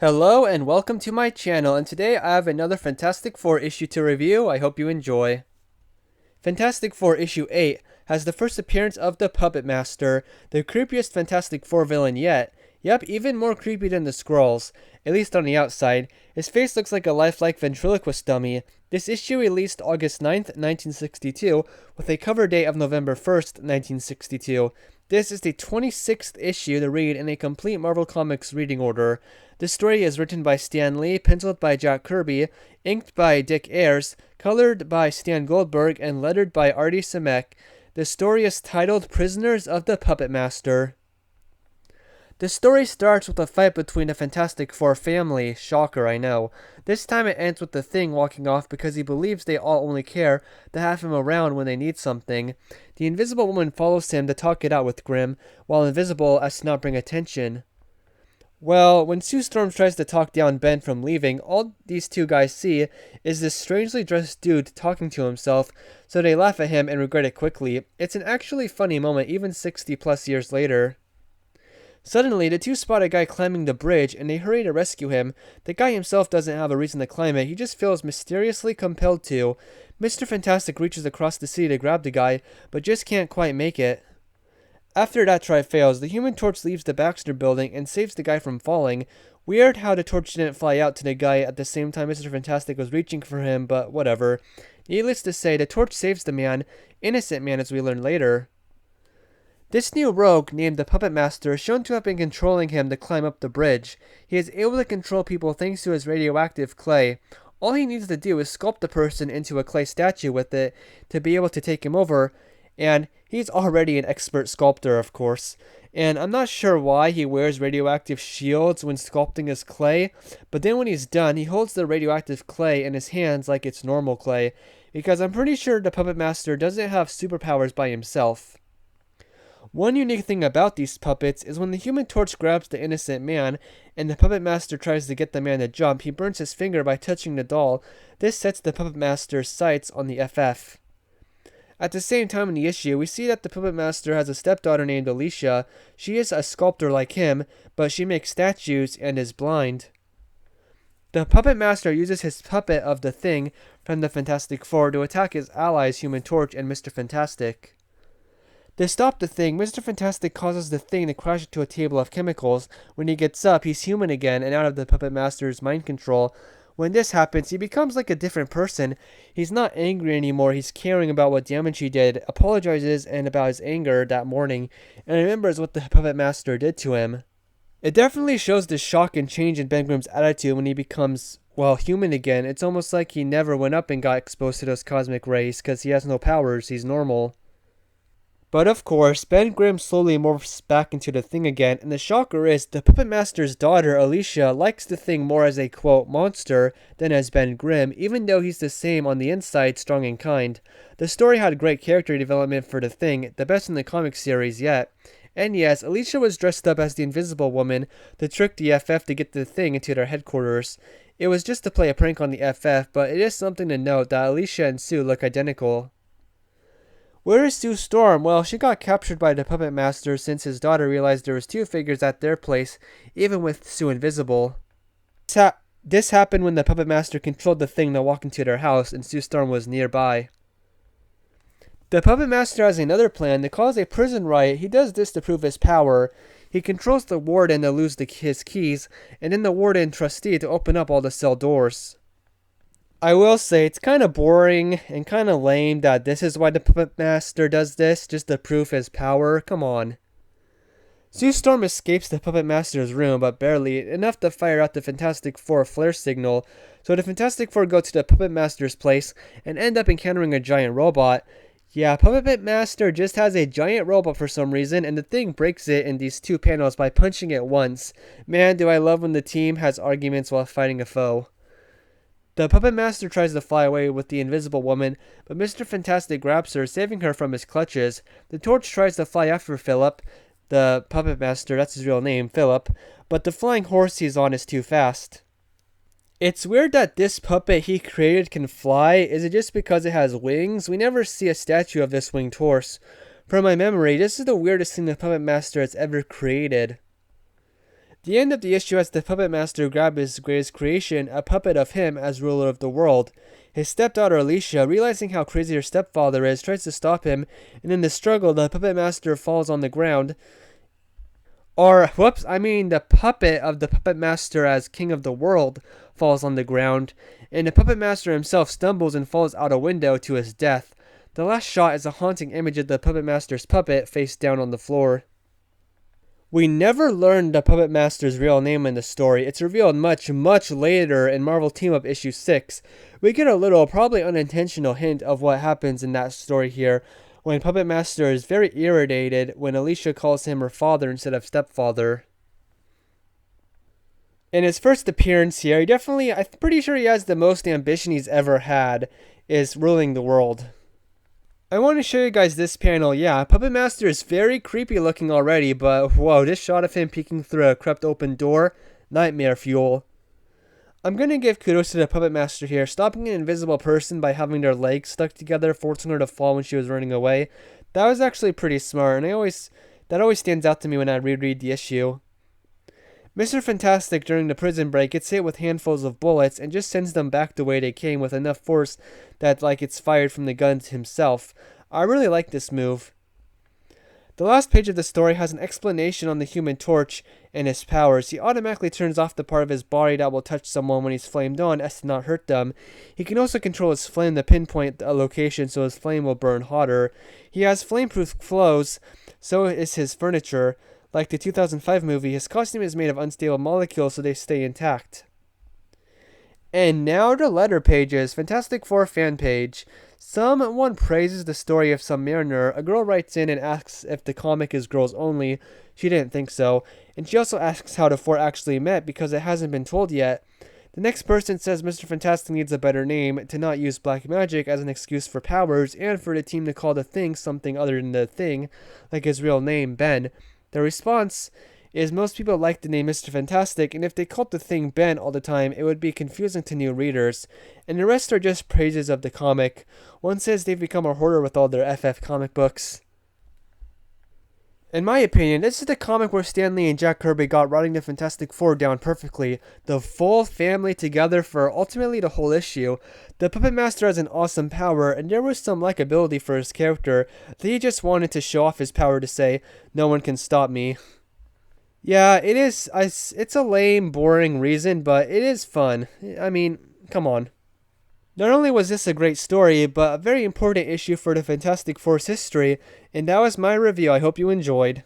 Hello and welcome to my channel, and today I have another Fantastic Four issue to review. I hope you enjoy. Fantastic Four issue 8 has the first appearance of the Puppet Master, the creepiest Fantastic Four villain yet. Yep, even more creepy than the Skrulls, at least on the outside. His face looks like a lifelike ventriloquist dummy. This issue released August 9th, 1962, with a cover date of November 1st, 1962. This is the 26th issue to read in a complete Marvel Comics reading order. The story is written by Stan Lee, penciled by Jack Kirby, inked by Dick Ayers, colored by Stan Goldberg, and lettered by Artie Simek. The story is titled Prisoners of the Puppet Master. The story starts with a fight between the Fantastic Four family. Shocker, I know. This time it ends with the Thing walking off because he believes they all only care to have him around when they need something. The Invisible Woman follows him to talk it out with Grimm, while invisible as to not bring attention. Well, when Sue Storm tries to talk down Ben from leaving, all these two guys see is this strangely dressed dude talking to himself, so they laugh at him and regret it quickly. It's an actually funny moment even 60 plus years later. Suddenly, the two spot a guy climbing the bridge, and they hurry to rescue him. The guy himself doesn't have a reason to climb it, he just feels mysteriously compelled to. Mr. Fantastic reaches across the sea to grab the guy, but just can't quite make it. After that try fails, the Human Torch leaves the Baxter building and saves the guy from falling. Weird how the torch didn't fly out to the guy at the same time Mr. Fantastic was reaching for him, but whatever. Needless to say, the torch saves the man, innocent man as we learn later. This new rogue, named the Puppet Master, is shown to have been controlling him to climb up the bridge. He is able to control people thanks to his radioactive clay. All he needs to do is sculpt the person into a clay statue with it to be able to take him over, and he's already an expert sculptor, of course. And I'm not sure why he wears radioactive shields when sculpting his clay, but then when he's done, he holds the radioactive clay in his hands like it's normal clay, because I'm pretty sure the Puppet Master doesn't have superpowers by himself. One unique thing about these puppets is when the Human Torch grabs the innocent man and the Puppet Master tries to get the man to jump, he burns his finger by touching the doll. This sets the Puppet Master's sights on the FF. At the same time in the issue, we see that the Puppet Master has a stepdaughter named Alicia. She is a sculptor like him, but she makes statues and is blind. The Puppet Master uses his puppet of the Thing from the Fantastic Four to attack his allies Human Torch and Mr. Fantastic. To stop the Thing, Mr. Fantastic causes the Thing to crash into a table of chemicals. When he gets up, he's human again and out of the Puppet Master's mind control. When this happens, he becomes like a different person. He's not angry anymore, he's caring about what damage he did, apologizes and about his anger that morning, and remembers what the Puppet Master did to him. It definitely shows the shock and change in Ben Grimm's attitude when he becomes, well, human again. It's almost like he never went up and got exposed to those cosmic rays, because he has no powers, he's normal. But of course, Ben Grimm slowly morphs back into the Thing again, and the shocker is the Puppet Master's daughter, Alicia, likes the Thing more as a, quote, monster than as Ben Grimm, even though he's the same on the inside, strong and kind. The story had great character development for the Thing, the best in the comic series yet. And yes, Alicia was dressed up as the Invisible Woman to trick the FF to get the Thing into their headquarters. It was just to play a prank on the FF, but it is something to note that Alicia and Sue look identical. Where is Sue Storm? Well, she got captured by the Puppet Master since his daughter realized there was two figures at their place, even with Sue invisible. This happened when the Puppet Master controlled the Thing to walk into their house, and Sue Storm was nearby. The Puppet Master has another plan to cause a prison riot. He does this to prove his power. He controls the warden to lose his keys, and then the warden trustee to open up all the cell doors. I will say, it's kind of boring and kind of lame that this is why the Puppet Master does this, just to prove his power. Come on. Sue Storm escapes the Puppet Master's room, but barely, enough to fire out the Fantastic Four flare signal, so the Fantastic Four go to the Puppet Master's place and end up encountering a giant robot. Yeah, Puppet Master just has a giant robot for some reason, and the Thing breaks it in these two panels by punching it once. Man, do I love when the team has arguments while fighting a foe. The Puppet Master tries to fly away with the Invisible Woman, but Mr. Fantastic grabs her, saving her from his clutches. The Torch tries to fly after Philip, the Puppet Master, that's his real name, Philip, but the flying horse he's on is too fast. It's weird that this puppet he created can fly. Is it just because it has wings? We never see a statue of this winged horse. From my memory, this is the weirdest thing the Puppet Master has ever created. The end of the issue has the puppet master grab his greatest creation, a puppet of him as ruler of the world. His stepdaughter Alicia, realizing how crazy her stepfather is, tries to stop him, and in the struggle, the puppet master falls on the ground. The puppet of the puppet master as king of the world falls on the ground, and the puppet master himself stumbles and falls out a window to his death. The last shot is a haunting image of the puppet master's puppet face down on the floor. We never learned the Puppet Master's real name in the story. It's revealed much, much later in Marvel Team-Up issue 6. We get a little, probably unintentional hint of what happens in that story here, when Puppet Master is very irritated when Alicia calls him her father instead of stepfather. In his first appearance here, I'm pretty sure he has the most ambition he's ever had, is ruling the world. I want to show you guys this panel. Yeah, Puppet Master is very creepy looking already, but whoa, this shot of him peeking through a crept open door, nightmare fuel. I'm going to give kudos to the Puppet Master here, stopping an invisible person by having their legs stuck together, forcing her to fall when she was running away. That was actually pretty smart, and that always stands out to me when I reread the issue. Mr. Fantastic, during the prison break, gets hit with handfuls of bullets and just sends them back the way they came with enough force that it's fired from the guns himself. I really like this move. The last page of the story has an explanation on the Human Torch and his powers. He automatically turns off the part of his body that will touch someone when he's flamed on as to not hurt them. He can also control his flame to pinpoint a location so his flame will burn hotter. He has flameproof clothes, so is his furniture. Like the 2005 movie, his costume is made of unstable molecules so they stay intact. And now the letter pages. Fantastic Four fan page. Someone praises the story of Submariner. A girl writes in and asks if the comic is girls only. She didn't think so. And she also asks how the four actually met because it hasn't been told yet. The next person says Mr. Fantastic needs a better name, to not use black magic as an excuse for powers, and for the team to call the Thing something other than the Thing, like his real name, Ben. The response is most people like the name Mr. Fantastic, and if they called the Thing Ben all the time, it would be confusing to new readers. And the rest are just praises of the comic. One says they've become a hoarder with all their FF comic books. In my opinion, this is the comic where Stan Lee and Jack Kirby got writing the Fantastic Four down perfectly. The full family together for ultimately the whole issue. The Puppet Master has an awesome power, and there was some likability for his character. He just wanted to show off his power to say, "No one can stop me." Yeah, it is. It's a lame, boring reason, but it is fun. I mean, come on. Not only was this a great story, but a very important issue for the Fantastic Four's history, and that was my review. I hope you enjoyed.